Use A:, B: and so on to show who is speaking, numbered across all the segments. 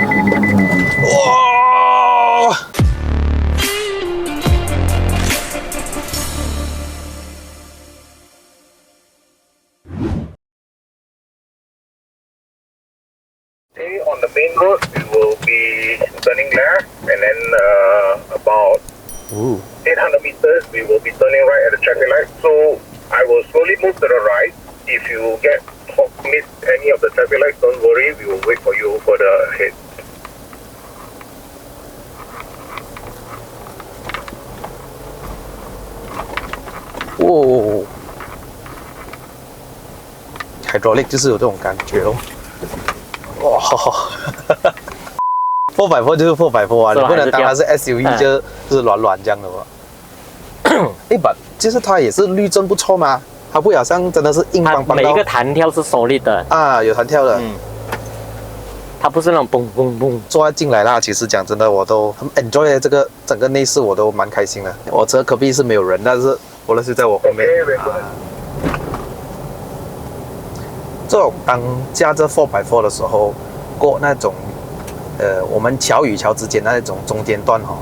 A: 哇！On
B: the main road, we will be turning left, and then about 800 meters, we will be turning right at the traffic light. So I will slowly move to the right. If you miss any of the traffic lights, don't worry, we will wait for you further ahead.
A: 哦，hydraulic 就是有这种感觉哦。哇，4x4就是4x4啊，你不能当它是 SUV 就是软软这样的吧？哎，就是它也是滤震不错嘛，它不好像真的是硬邦邦的。
C: 每一个弹跳是 solid 的
A: 啊，有弹跳的。
C: 它不是那种嘣嘣嘣。
A: 坐进来啦，其实讲真的，我都很 enjoy 这个整个内饰，我都蛮开心的。我车隔壁是没有人，但是我的是在我后面。这种当驾着4x4的时候，过那种我们桥与桥之间那种中间段哈，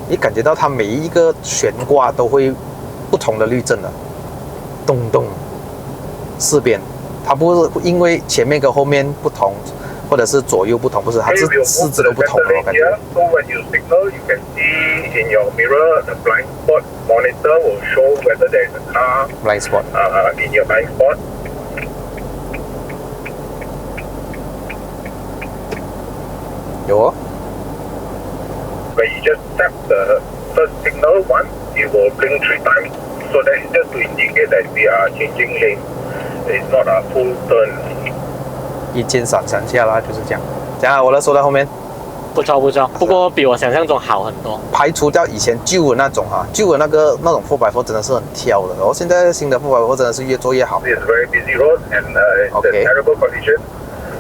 A: 你感觉到它每一个悬挂都会不同的滤震的，咚咚，四边，它不是因为前面跟后面不同，或者是左右不同，不是，它是四肢都不同的，我感觉。
B: So when you signal, you can see in your mirror the blind spot monitor will show whether there is a car
A: blind spot
B: in your blind spot.
A: 有哦。
B: When you just tap the first signal once, it will blink 3 times. So that is just to indicate that we are changing lane. It's not a full turn.
A: 一键闪3下啦，就是这样。这样我的手在后面。
C: 不错不错，不过比我想象中好很多。
A: 排除掉以前旧的那种哈，旧的那种4x4真的是很挑的，然后现在新的4x4真的是越做越好。
B: It's a very busy road and it's a terrible condition.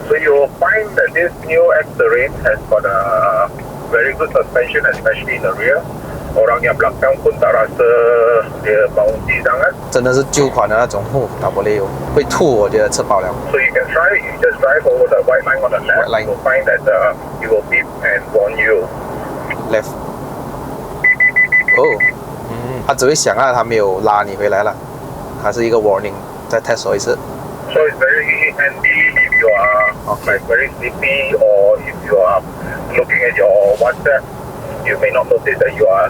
B: So you will find that this new X-Terrain has got a very good suspension, especially in the rear. Orang yang belakang pun tak rasa dia bouncy sangat.
A: 真的是旧款的那种，打不累会吐，我觉得吃饱了。
B: So you can try it. You just drive over the white line on the left.
A: White line.
B: You'll find that it will beep and warn you.
A: Left. 哦，它只会响啊，它没有拉你回来了，它是一个 warning。再 test 说一次。
B: So it's very handy if you are like very sleepy or if you are looking at your WhatsApp. You may not notice that you are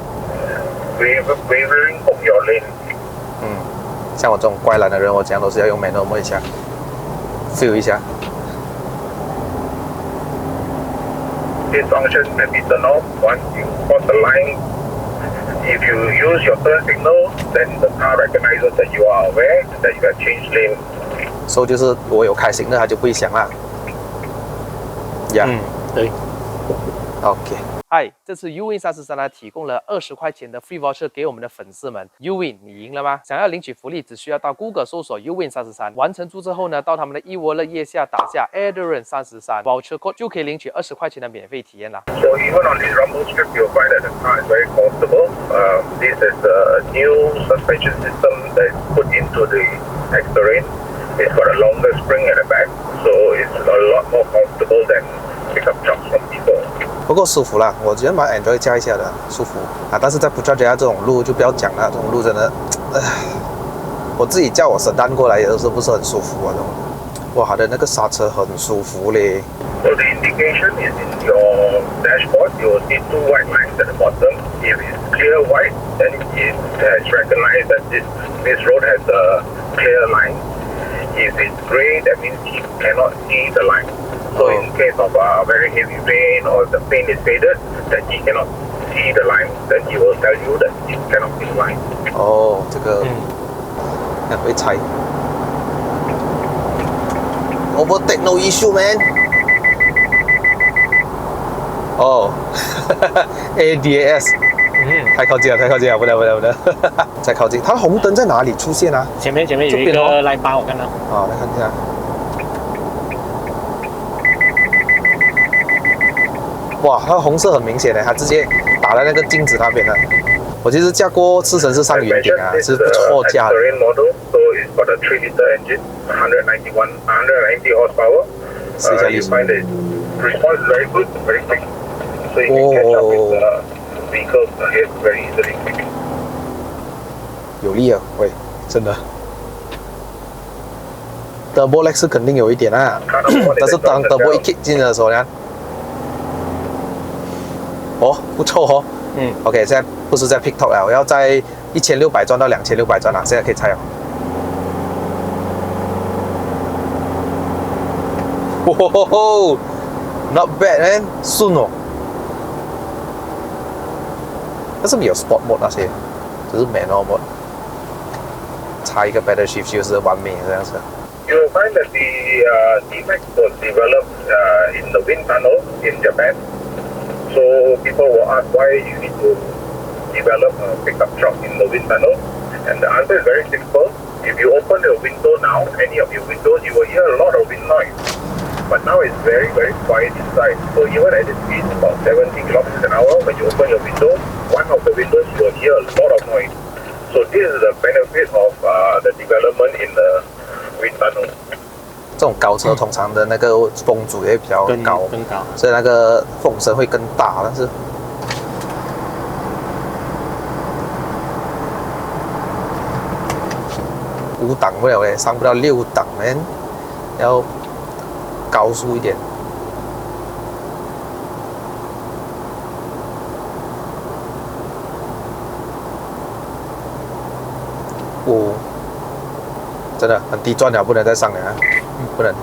B: wavering from your lane.
A: 像我这种怪懒的人，我这样都是要用 manual 摸一下 ，feel 一下。
B: This function can be turned off once you cross the line. If you use your turn signal, then the car recognizes that you are aware that you have changed lane.
A: 所以就是我有开行的，它就不会响啦。
C: 对。
A: OK。嗨，这次 Uwin 343呢提供了20块钱的 free voucher 给我们的粉丝们。Uwin， 你赢了吗？想要领取福利，只需要到 Google 搜索 Uwin 343，完成注册后呢，到他们的e-wallet 页下打下 Adrian 343 voucher code 就可以领取20块钱的免费体验啦。
B: So even on this rumble strip, you'll find that the car is very comfortable. This is a new suspension system that is put into the X-Terrain. It's got a longer spring at the back, so it's a lot more comfortable than pickup trucks from before.
A: 不过舒服啦，我觉得蛮 enjoy 驾一下的，舒服啊。但是在普加吉亚这种路就不要讲了，这种路真的，我自己叫我神单过来也都是不是很舒服啊。这种，哇，它的那个刹车很舒服嘞。
B: So the indication is in your dashboard. You will see 2 white lines at the bottom. If it's clear white, then it has recognized that this road has a clear line. If it's grey, that means you cannot see the line. So in case of very heavy rain or the paint is faded, that he cannot see the line, then he will tell you that he cannot see the line.
A: 哦，这个很会猜。Overtake no issue, man. 哦，ADAS。太靠近了，太靠近了，不能，再靠近。它红灯在哪里出现啊？
C: 前面有一个来巴，我看到。
A: 好，来看一下。哇，它红色很明显的，它直接打在那个镜子那边了。我其实驾过赤城市上云顶啊，是不错驾的。
B: So it's got a 3-liter engine, 190 horsepower.
A: 试一下
B: you
A: 6。
B: find that response is very good, very quick. So you can catch up with the vehicles ahead very easily.
A: 有力啊，喂，真的。Turbo lag 是肯定有一点啊，但是当 Turbo 一 kick 进的时候呢，哦，不错哦。OK， 现在不是在 pick top 了，我要在1600转到2600转了，现在可以猜了。哦 ，not bad man， 顺哦。但是没有 sport mode 那些，只是 manual mode。插一个 better shift 就是完美这样子。
B: You will find that the D-Max was developed in the wind tunnel in Japan. So people will ask why you need to develop a pickup truck in the wind tunnel. And the answer is very simple. If you open the window now, any of your windows, you will hear a lot of wind noise. But now it's very, very quiet inside. So even at the speed about 70 kilometers an hour, when you open your window, one of the windows you will hear a lot of noise. So this is the benefit of the development in the wind tunnel.
A: 这种高车通常的那个风阻也比较高，
C: 更高，
A: 所以那个风声会更大。但是5档不了嘞，上不到6档嘞，要高速一点。哦，真的很低转了，不能再上了啊！不能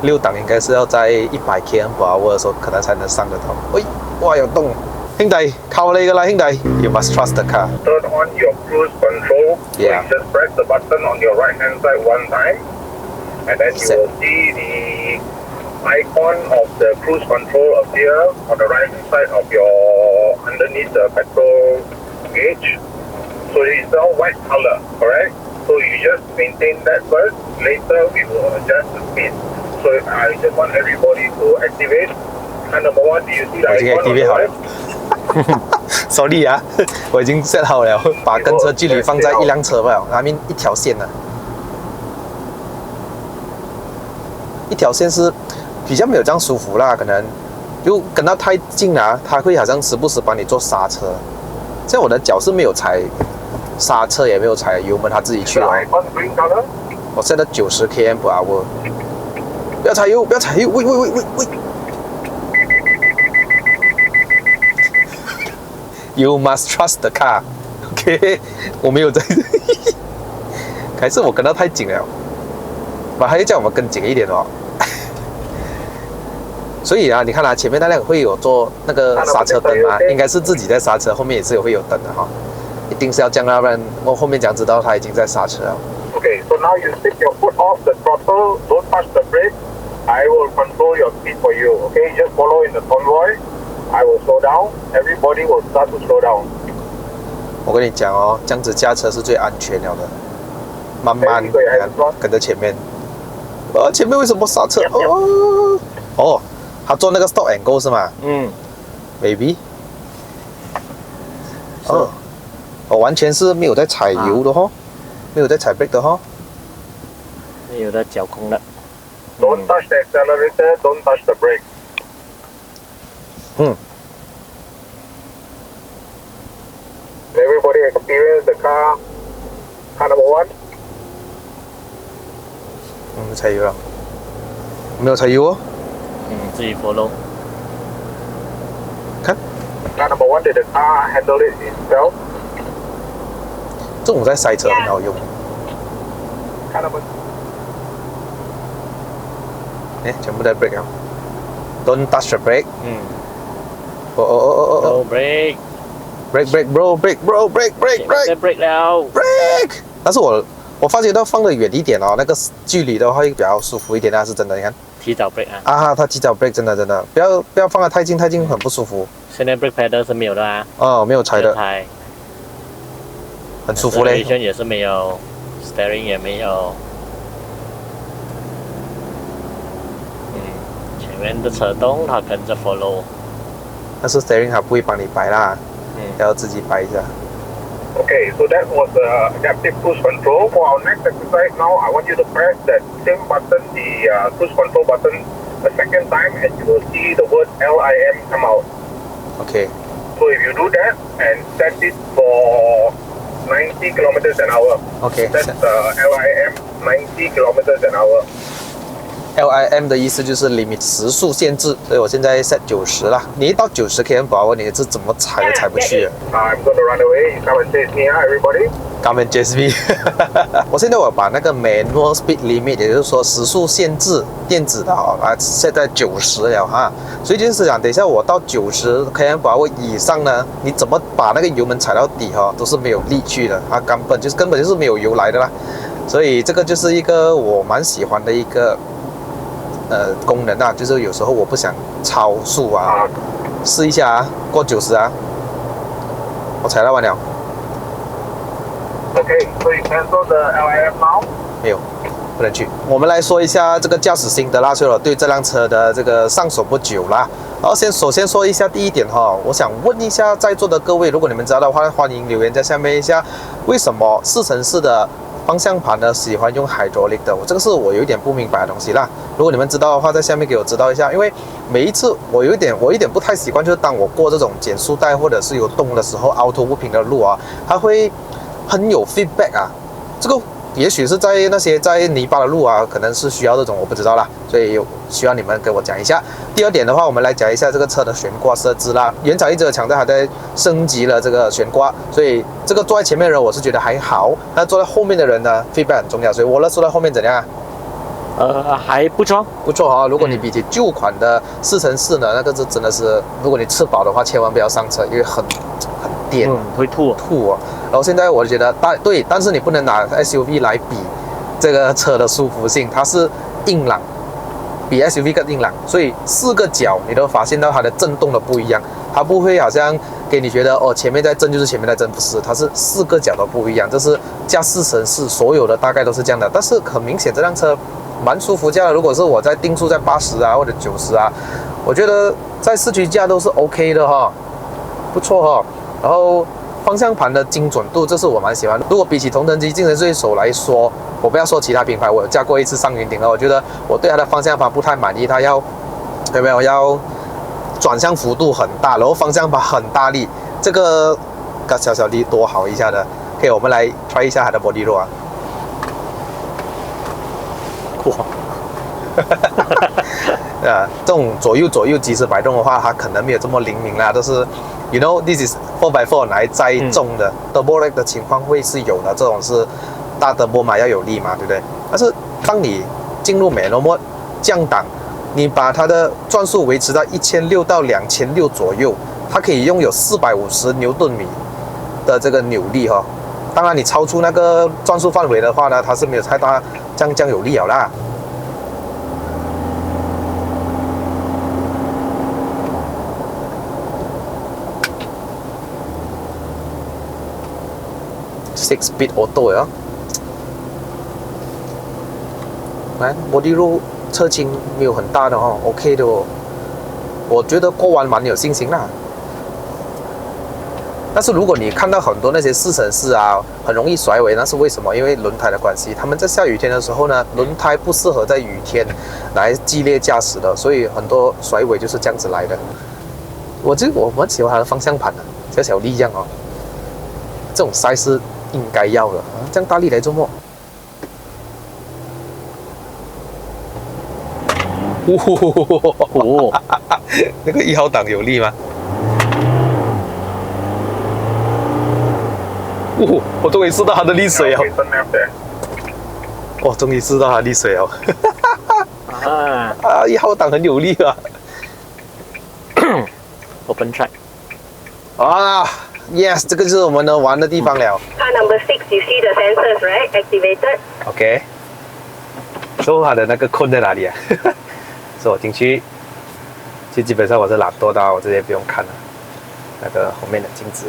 A: ，6档应该是要在100 km/h 的时候可能才能上得到。喂，哇，有洞！兄弟，靠你噶啦，兄弟 ！You must trust the car.
B: Turn on your cruise control.
A: Yeah.
B: So you just press the button on your right hand side one time, and then you will see the icon of the cruise control appear on the right hand side of your underneath the petrol gauge. So it's all white color, correct? So you just maintain that first. Later we will adjust the speed. So I just want everybody to activate. And number one, do you see the
A: 我已经
B: icon on the
A: activate 好了
B: right?
A: Sorry 啊，我已经 set 好了，把跟车距离放在一辆车吧，那边一条线呢。一条线是比较没有这样舒服啦，可能就跟到太近了，它会好像时不时帮你做刹车。像我的脚是没有踩刹车，也没有踩油门，它自己去
B: The
A: 了。
B: icon green color?
A: 我set 到90 km/h， 不要踩油，不要踩油，喂！You must trust the car. OK， 我没有在，还是我跟到太紧了，还是叫我们跟紧一点哦。所以啊，你看啊，前面那辆会有做那个刹车灯吗？应该是自己在刹车，后面也是会有灯的哈。一定是要这样，要不然我后面讲知道他已经在刹车了。
B: Okay, so now you stick your foot off the throttle, don't touch the brake. I will control your speed for you. Okay, just follow in the convoy. I will slow down. Everybody will start to slow down.
A: 我跟你讲哦，这样子驾车是最安全了的，慢慢跟着前面。前面为什么刹车？哦，他做那个 stop and go 是吗？maybe。我完全是没有在踩油的哈，没有在踩 brake 的哈。
C: 没有在脚控的。
B: Don't touch the accelerator. Don't touch the brake. Everybody experience the car. Car number one.
A: 踩油了，没有踩油哦。
C: 自己 follow。
A: 看，
B: Car number one, did the car handle it itself?
A: 这种在塞车很好用。
B: Car number
A: 全部在 brake 了。Don't touch the brake。No
C: brake。brake
A: bro，brake。
C: 在 brake 了。
A: brake。但是我发觉到放得远一点哦，那个距离的话会比较舒服一点，那是真的。你看。
C: 提早 brake 啊。
A: 它提早 brake 真的，不要放得太近很不舒服。
C: 现在 brake pedal 是没有的啊。
A: 没有踩的。很舒服嘞。
C: acceleration 也是没有 ，steering 也没有。前面的车动它跟着 follow。
A: 但是 steering 它不会帮你摆啦，要自己摆一下。
B: Okay, so that was the adaptive cruise control. For our next exercise now, I want you to press that same button, the cruise control button, a second time, and you will see the word LIM come out.
A: OK，
B: So if you do that and set it for 90 kilometers an hour,
A: OK，
B: that's LIM 90 kilometers an hour.
A: LIM 的意思就是 limit 时速限制，所以我现在 set 90啦。你一到90 km/h，你是怎么踩都踩不去的。
B: I'm going to run away. You come and chase me, everybody.
A: Come and chase me 我现在我把那个 manual speed limit， 也就是说时速限制电子的set 在90了哈。所以就是讲，等一下我到90 km/h 以上呢，你怎么把那个油门踩到底哈，都是没有力去的，它根本就是没有油来的啦。所以这个就是一个我蛮喜欢的一个功能啊，就是有时候我不想超速啊，试一下啊，过90啊，我踩到完了。
B: Okay, so you cancel the LIM now?
A: 没有，不能去。我们来说一下这个驾驶心得啦，所以我对这辆车的这个上手不久啦。然后首先说一下第一点哈，我想问一下在座的各位，如果你们知道的话，欢迎留言在下面一下，为什么4x4的方向盘呢喜欢用 hydraulic 的？这个是我有一点不明白的东西啦。如果你们知道的话，在下面给我知道一下，因为每一次我有一点不太习惯，就是当我过这种减速带或者是有洞的时候，凹凸不平的路啊，它会很有 feedback 啊，这个也许是在那些在泥巴的路啊，可能是需要这种，我不知道啦，所以需要你们给我讲一下。第二点的话，我们来讲一下这个车的悬挂设置啦。原厂一直有强调还在升级了这个悬挂，所以这个坐在前面的人我是觉得还好，那坐在后面的人呢 feedback 很重要，所以我坐在后面怎样啊？
C: 还不错，
A: 不错哈。如果你比起旧款的4x4呢，那个是真的是，如果你吃饱的话，千万不要上车，因为很颠，
C: 会吐
A: 哦。然后现在我觉得对，但是你不能拿 SUV 来比这个车的舒服性，它是硬朗，比 SUV 更硬朗，所以4个角你都发现到它的震动的不一样，它不会好像给你觉得哦前面在震就是前面在震，不是，它是4个角都不一样，这是驾4x4所有的大概都是这样的，但是很明显这辆车蛮舒服驾的。如果是我在定速在80啊或者90啊，我觉得在市区驾都是 OK 的哈，不错哈。然后方向盘的精准度，这是我蛮喜欢。如果比起同等级竞争对手来说，我不要说其他品牌，我有驾过一次上云顶了，我觉得我对它的方向盘不太满意，它要转向幅度很大，然后方向盘很大力，这个小力多好一下的。OK， 我们来 try 一下它的 body roll 啊。这种左右及时摆动的话，它可能没有这么灵敏啦，都是 you know this is 4x4 来载重的，double leg 的情况会是有的，这种是大 double 嘛，要有力嘛，对不对？但是当你进入 manual mode 降档，你把它的转速维持到1600到2600左右，它可以拥有450牛顿米的这个扭力哈。当然你超出那个转速范围的话呢，它是没有太大这样有力了啦。6-speed auto 啊，来 body roll 侧倾没有很大的哦 ，OK 的哦，我觉得过弯蛮有信心啦。但是如果你看到很多那些4x4啊，很容易甩尾，那是为什么？因为轮胎的关系，他们在下雨天的时候呢，轮胎不适合在雨天来激烈驾驶的，所以很多甩尾就是这样子来的。我蛮喜欢它的方向盘的，小力一样哦，这种size是应该要的啊，这样大力来做么？那个1号档有力吗？我终于试到它的沥水哦！终于试到它沥水哦！1号档很有力啊
C: ！Open track
A: 啊 ！Yes， 这个就是我们能玩的地方了。
D: Car number 6, you see the sensors, right? Activated.
A: OK。说它的那个困在哪里啊？所以我进去，就基本上我是懒惰到我直接不用看了，那个后面的镜子。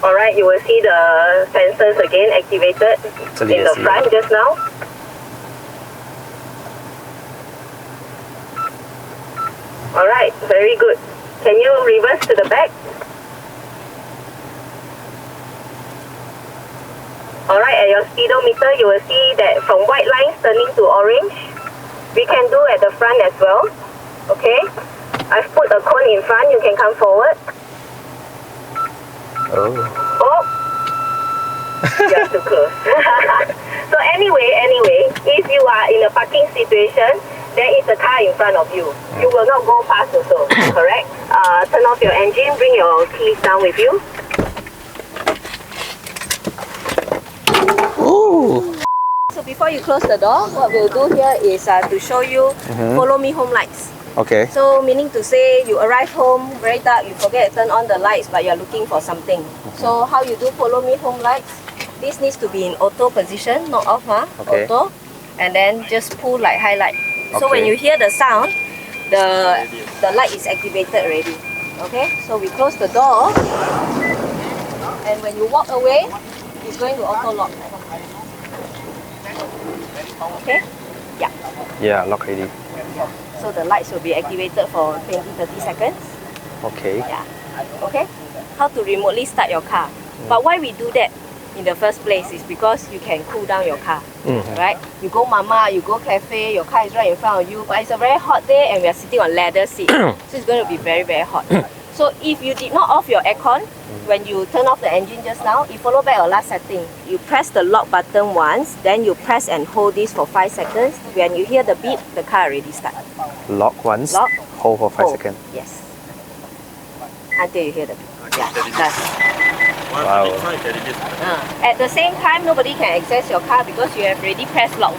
D: Alright, you will see the sensors again activated in the front just now. Alright, very good. Can you reverse to the back? Alright, at your speedometer, you will see that from white lines turning to orange. We can do at the front as well. Okay? I've put a cone in front, you can come forward.
A: Oh.
D: Oh! You are too close. So anyway, if you are in a parking situation, there is a car in front of you. You will not go past also, correct? Turn off your engine, bring your keys down with you.
A: Ooh.
E: So before you close the door, what we'll do here is to show you follow me home lights.
A: Okay.
E: So meaning to say you arrive home very dark, you forget to turn on the lights but you're looking for something. So how you do follow me home lights? This needs to be in auto position, not off,
A: Okay.
E: auto. And then just pull like highlight. So when
A: Okay.
E: you hear the sound, the light is activated already. Okay, so we close the door. And when you walk away, it's going to auto lock. Okay? Yeah.
A: Yeah, lock already.
E: So the lights will be activated for 20-30 seconds.
A: Okay.
E: Yeah. Okay? How to remotely start your car. But why we do that in the first place is because you can cool down your car. Right? You go mama, you go cafe, your car is right in front of you, but it's a very hot day and we are sitting on leather seat. So it's going to be very, very hot. So if you did not off your aircon, when you turn off the engine just now, you follow back your last setting. You press the lock button once, then you press and hold this for 5 seconds. When you hear the beep, the car already starts.
A: Lock once.
E: Lock.
A: Hold for 5
E: Hold.
A: seconds.
E: Yes. Until you hear the beep. Yeah, it does.
A: Wow.
E: At the same time, nobody can access your car because you have already pressed lock.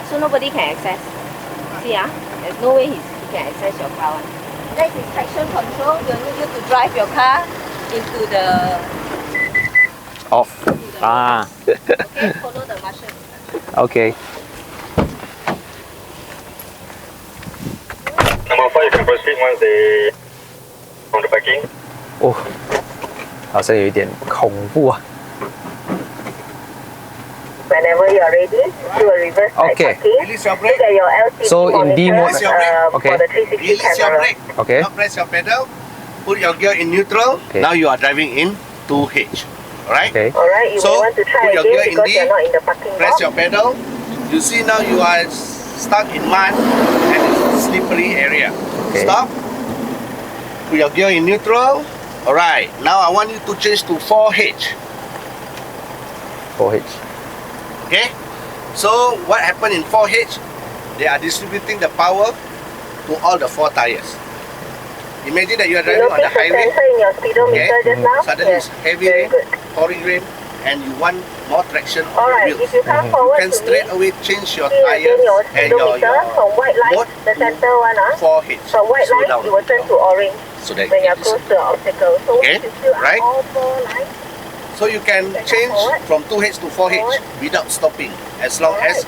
E: So nobody can access. See, there's no way he can access your car. Next is traction control. We'll need you to drive your car into the...
A: Off.
E: Okay, follow the marshal.
A: Okay.
B: Number 4, you can proceed once they on the parking.
A: 哦，好像有一点恐怖啊。
D: Whenever you are ready, do a reverse side
A: Okay.
D: parking.
F: Release your
D: Look
F: brake.
D: at your LCD
A: So in D
D: monitor,
A: mode-
F: Release your brake.
A: Okay.
D: for the 360
F: Release your
D: camera.
F: brake.
A: Okay.
F: Now press your pedal. Put your gear in neutral.
A: Okay.
F: Now you are driving in 2H. Alright?
A: Okay.
D: Alright, you
F: So,
D: may want to try
F: put your gear
D: again
F: in
D: because
F: D,
D: you're not in the parking
F: Press
D: lot.
F: your pedal. You see now you are stuck in mud and it's slippery area.
A: Okay.
F: Stop. Put your gear in neutral. Alright. Now I want you to change to 4H.
A: 4H.
F: Okay? So what happened in 4H? They are distributing the power to all the 4 tires. Imagine that you are
D: You
F: driving on the
D: notice the
F: highway.
D: sensor in your speedometer just now?
F: Suddenly
D: Yes.
F: it's heavy
D: Very
F: rain,
D: good.
F: pouring rain, and you want more traction on
D: Alright,
F: your
D: if
F: wheels.
D: you come forward
F: You can
D: to
F: straight
D: me,
F: away change your
D: see again
F: tires
D: your
F: and your
D: speedometer from white line,
F: mode
D: the center one,
F: 4H.
D: from white
F: Slow
D: line,
F: down
D: it will turn to orange
F: so that
D: when
F: it
D: you're
F: is-
D: close to an obstacle. So
F: Okay,
D: once you fill
F: right.
D: up all 4 lines,
F: So you can change from 2H to 4H
D: Forward.
F: without stopping, as long as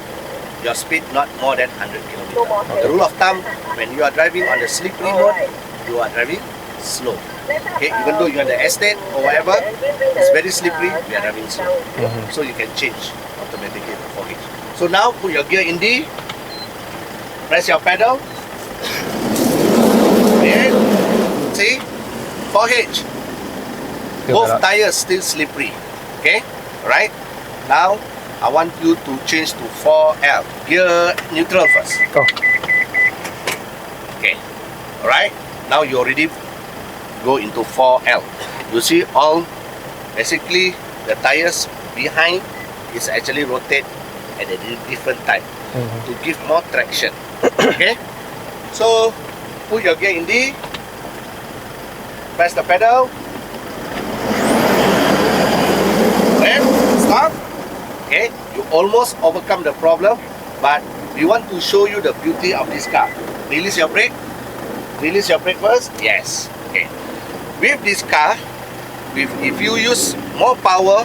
F: your speed not more than 100
D: No more
F: km. The rule of thumb, when you are driving on the slippery road,
D: Alright.
F: you are driving slow.
D: let's have,
F: Okay, even though you're on the estate or whatever, it's very slippery, we are driving slow. So you can change automatically to 4H. So now put your gear in D, press your pedal. Okay. See? 4H. Both tires still slippery. Okay? Alright? Now I want you to change to 4L. Gear neutral first.
A: Go.
F: Okay. Alright? Now you already go into 4L. You see all basically the tires behind is actually rotate at a different time to give more traction. Okay? So put your gear in D, press the pedal, then stop. Okay, you almost overcome the problem, but we want to show you the beauty of this car. Release your brake. Release your brake first. Yes. Okay. With this car, if you use more power,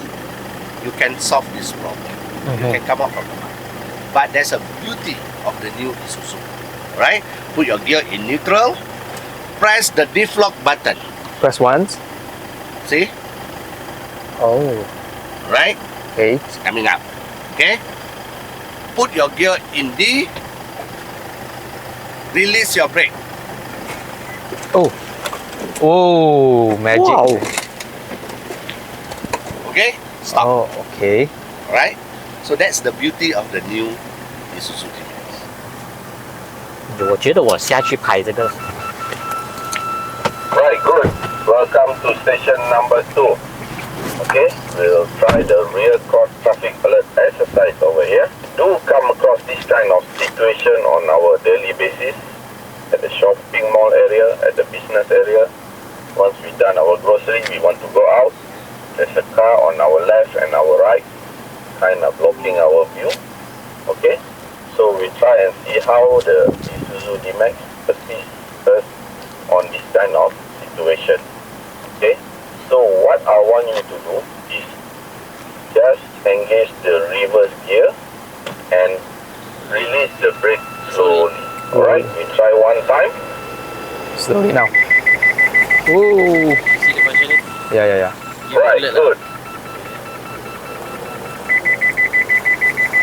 F: you can solve this problem. You can come out from the mud. But there's a beauty of the new Isuzu. Right? Put your gear in neutral. Press the deflock button.
A: Press once.
F: See?
A: Oh.
F: Right?
A: Okay.
F: It's coming up. Okay? Put your gear in D. Release your brake.
A: Oh. Oh, magic.
C: Wow.
F: Okay, stop.
A: Oh, okay.
F: Alright? So that's the beauty of the new Isuzu D-Max.
C: 我觉得我下去拍这个
B: Right, good. Welcome to station number 2. Okay, we'll try the rear cross traffic alert exercise over here. Do come across this kind of situation on our daily basis at the shopping mall area, at the business area. Once we've done our grocery, we want to go out. There's a car on our left and our right, kind of blocking our view. Okay, so we try and see how the Isuzu D-Max persists us on this kind of situation. Okay, so what I want you to do is just engage the reverse gear and release the brake slowly. Alright, we try one time.
A: Slowly now. Oh.
C: See the version
A: Yeah.
B: Right, good.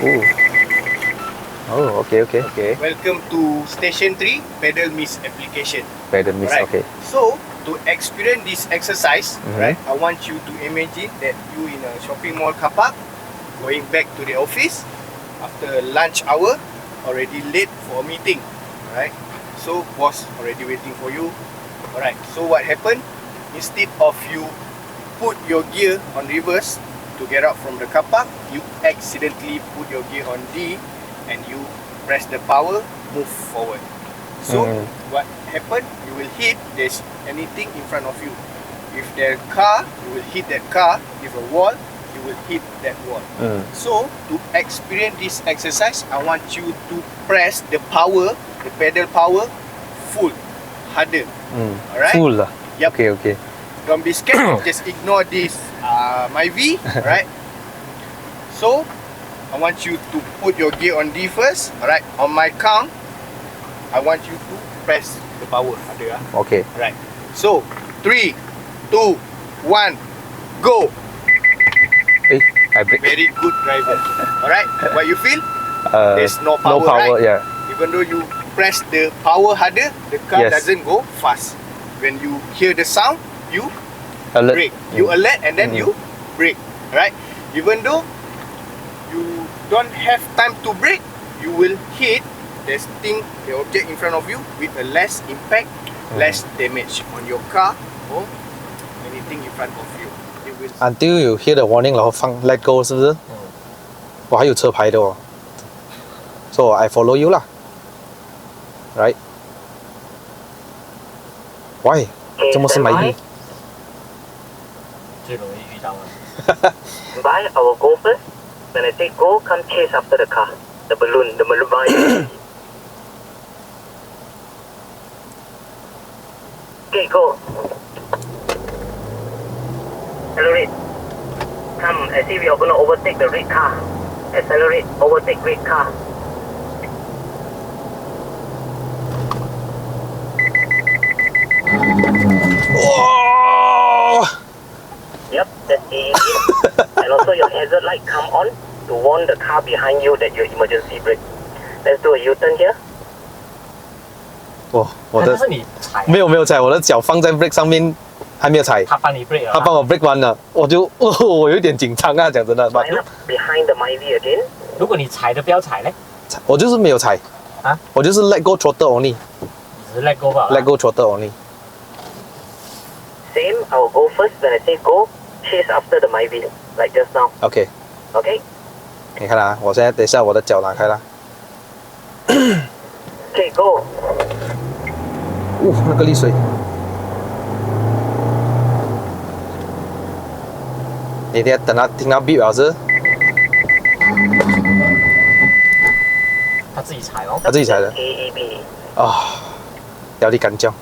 A: Oh. Oh, okay.
G: Welcome to Station 3 Pedal Miss application.
A: Better miss.
G: Right.
A: Okay.
G: So, to experience this exercise,
A: Mhm.
G: right, I want you to imagine that you in a shopping mall car park, going back to the office after lunch hour, already late for a meeting, right? So, boss already waiting for you. Alright, so what happened? Instead of you put your gear on reverse to get out from the car park, you accidentally put your gear on D and you press the power, move forward. So
A: Mhm.
G: what happened? You will hit there's anything in front of you. If there's a car, you will hit that car. If a wall, you will hit that wall. So to experience this exercise, I want you to press the power, the pedal power, full, harder. Alright?
A: Full lah.
G: Yep.
A: Okay.
G: Don't be scared. Just ignore this my V, right? So I want you to put your gear on D first. Alright, on my count, I want you to press the power. Ada ah?
A: Okay.
G: Right. So 3, 2, 1, go.
A: I break.
G: Very good driver. Alright, what you feel? There's no
A: No
G: power,
A: power.
G: right?
A: Yeah.
G: Even though you press the power harder, the car
A: Yes.
G: doesn't go fast. When you hear the sound, you
A: Alert.
G: brake. You alert and then
A: Mhm.
G: you brake. Right? Even though you don't have time to brake, you will hit the object in front of you with a less impact, less damage on your car or anything in front of you. It will
A: Until you hear the warning 然后放 let go 是不是？我还有车牌的哦。So I follow you 啦。Right? Why? 这么是买力？
C: 最容易遇到的。
H: Bye, I will go first. When I say go, come chase after the car. The balloon bike. Okay, go. Accelerate. Come, as if you're gonna overtake the red car. Accelerate, overtake red car.
A: Oh!
H: Yep, that's easy. And also your hazard light come on to warn the car behind you that your emergency brake. Let's do a U-turn here.
A: 哦，我的
C: 但是你踩，
A: 没有踩，我的脚放在 brake 上面，还没有踩，
C: 他帮你 brake 了。
A: 他帮我 brake 完了，我有一点紧张啊，讲真的，
H: Line up behind the Myvi again.
C: 如果你踩的不要踩嘞，
A: 我就是没有踩
C: 啊，
A: 我就是 let go throttle only，let
C: 你只是 let go 吧。
A: go throttle only。
H: Same, I will go first. When I say go, chase after the Myvi, like just now.
A: OK，
H: Okay?
A: 你看啦，我现在等一下我的脚拿开啦。
H: Okay, go.
A: 那个沥水，你等他听到 beep 了是？
C: 他自己踩哦。
A: 他自己踩的
H: AEB.
A: 啊，有啲緊張。